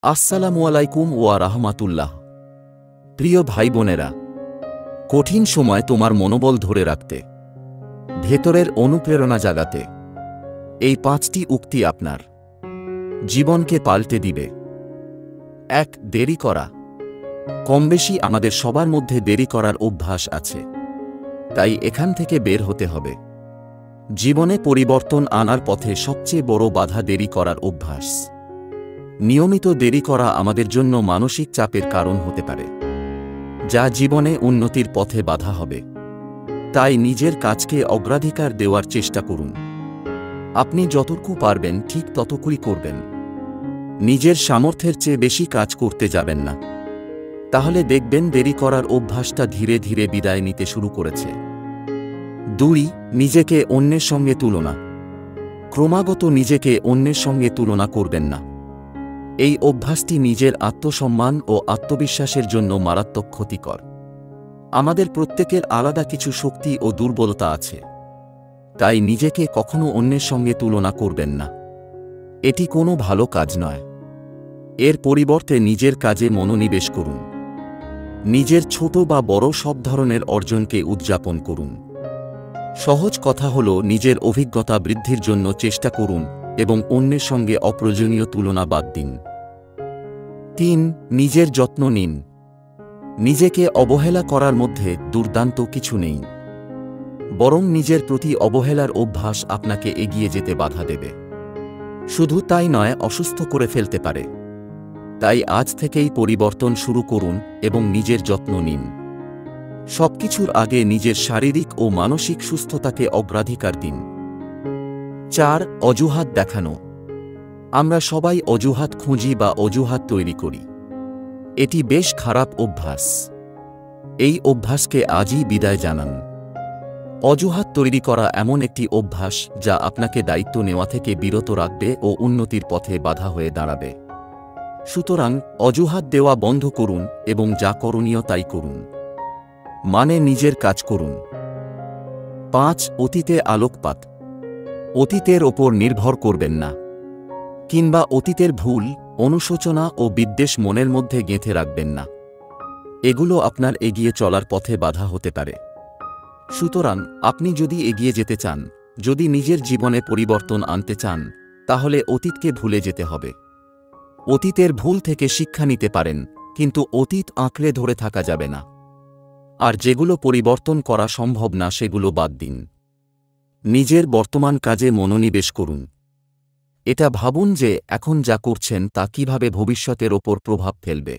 আসসালামু আলাইকুম ওয়া রাহমাতুল্লাহ। প্রিয় ভাই বোনেরা, কঠিন সময় তোমার মনোবল ধরে রাখতে, ভেতরের অনুপ্রেরণা জাগাতে এই 5টি উক্তি আপনার জীবনকে পাল্টে দিবে। 1. দেরি করা। কমবেশি আমাদের সবার মধ্যে দেরি করার অভ্যাস আছে, তাই এখান থেকে বের হতে হবে। জীবনে পরিবর্তন আনার পথে সবচেয়ে বড় বাধা দেরি করার অভ্যাস। নিয়মিত দেরি করা আমাদের জন্য মানসিক চাপের কারণ হতে পারে, যা জীবনে উন্নতির পথে বাধা হবে। তাই নিজের কাজকে অগ্রাধিকার দেওয়ার চেষ্টা করুন। আপনি যতটুকু পারবেন ঠিক ততটুকুই করবেন। নিজের সামর্থ্যের চেয়ে বেশি কাজ করতে যাবেন না, তাহলে দেখবেন দেরি করার অভ্যাসটা ধীরে ধীরে বিদায় নিতে শুরু করেছে। 2. নিজেকে অন্যের সঙ্গে তুলনা। ক্রমাগত নিজেকে অন্যের সঙ্গে তুলনা করবেন না। এই অভ্যাসটি নিজের আত্মসম্মান ও আত্মবিশ্বাসের জন্য মারাত্মক ক্ষতিকর। আমাদের প্রত্যেকের আলাদা কিছু শক্তি ও দুর্বলতা আছে, তাই নিজেকে কখনো অন্যের সঙ্গে তুলনা করবেন না। এটি কোনো ভালো কাজ নয়। এর পরিবর্তে নিজের কাজে মনোনিবেশ করুন। নিজের ছোট বা বড় সব ধরনের অর্জনকে উদযাপন করুন। সহজ কথা হল, নিজের অভিজ্ঞতা বৃদ্ধির জন্য চেষ্টা করুন এবং অন্যের সঙ্গে অপ্রয়োজনীয় তুলনা বাদ দিন। 3. নিজের যত্ন নিন। নিজেকে অবহেলা করার মধ্যে দুর্দান্ত কিছু নেই, বরং নিজের প্রতি অবহেলার অভ্যাস আপনাকে এগিয়ে যেতে বাধা দেবে। শুধু তাই নয়, অসুস্থ করে ফেলতে পারে। তাই আজ থেকেই পরিবর্তন শুরু করুন এবং নিজের যত্ন নিন। সবকিছুর আগে নিজের শারীরিক ও মানসিক সুস্থতাকে অগ্রাধিকার দিন। 4. অজুহাত দেখানো। আমরা সবাই অজুহাত খুঁজি বা অজুহাত তৈরি করি। এটি বেশ খারাপ অভ্যাস। এই অভ্যাসকে আজই বিদায় জানান। অজুহাত তৈরি করা এমন একটি অভ্যাস যা আপনাকে দায়িত্ব নেওয়া থেকে বিরত রাখবে ও উন্নতির পথে বাধা হয়ে দাঁড়াবে। সুতরাং অজুহাত দেওয়া বন্ধ করুন এবং যা করণীয় তাই করুন, মানে নিজের কাজ করুন। 5. অতীতে আলোকপাত। অতীতের ওপর নির্ভর করবেন না, কিংবা অতীতের ভুল, অনুশোচনা ও বিদ্বেষ মনের মধ্যে গেঁথে রাখবেন না। এগুলো আপনার এগিয়ে চলার পথে বাধা হতে পারে। সুতরাং আপনি যদি এগিয়ে যেতে চান, যদি নিজের জীবনে পরিবর্তন আনতে চান, তাহলে অতীতকে ভুলে যেতে হবে। অতীতের ভুল থেকে শিক্ষা নিতে পারেন, কিন্তু অতীত আঁকড়ে ধরে থাকা যাবে না। আর যেগুলো পরিবর্তন করা সম্ভব না সেগুলো বাদ দিন। নিজের বর্তমান কাজে মনোনিবেশ করুন। এটা ভাবুন যে এখন যা করছেন তা কিভাবে ভবিষ্যতের ওপর প্রভাব ফেলবে।